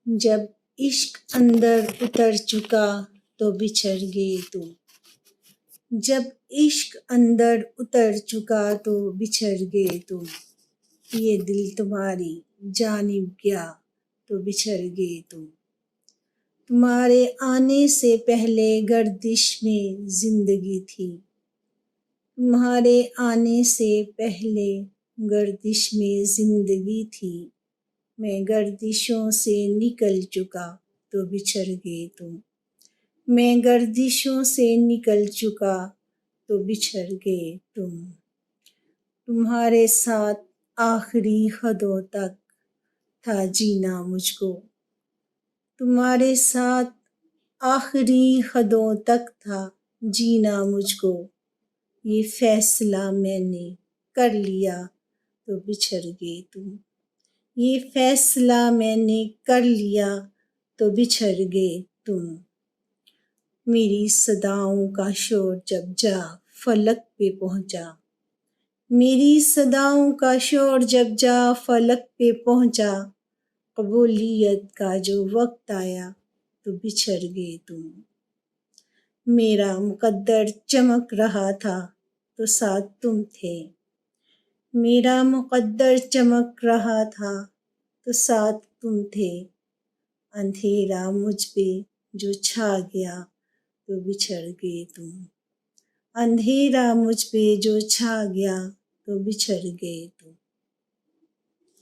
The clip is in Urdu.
جب عشق اندر اتر چکا تو بچھڑ گئے تم، جب عشق اندر اتر چکا تو بچھڑ گئے تم، یہ دل تمہاری جانب گیا تو بچھڑ گئے تم، تمہارے آنے سے پہلے گردش میں زندگی تھی، تمہارے آنے سے پہلے گردش میں زندگی تھی، میں گردشوں سے نکل چکا تو بچھڑ گئے تم، میں گردشوں سے نکل چکا تو بچھڑ گئے تم، تمہارے ساتھ آخری حدوں تک تھا جینا مجھ کو، تمہارے ساتھ آخری حدوں تک تھا جینا مجھ کو، یہ فیصلہ میں نے کر لیا تو بچھڑ گئے تم، یہ فیصلہ میں نے کر لیا تو بچھڑ گئے تم، میری صداؤں کا شور جب جا فلک پہ پہنچا، میری صداؤں کا شور جب جا فلک پہ پہنچا، قبولیت کا جو وقت آیا تو بچھڑ گئے تم، میرا مقدر چمک رہا تھا تو ساتھ تم تھے، میرا مقدر چمک رہا تھا تو ساتھ تم تھے، اندھیرا مجھ پہ جو چھا گیا تو بچھڑ گئے تم، اندھیرا مجھ پہ جو چھا گیا تو بچھڑ گئے تم۔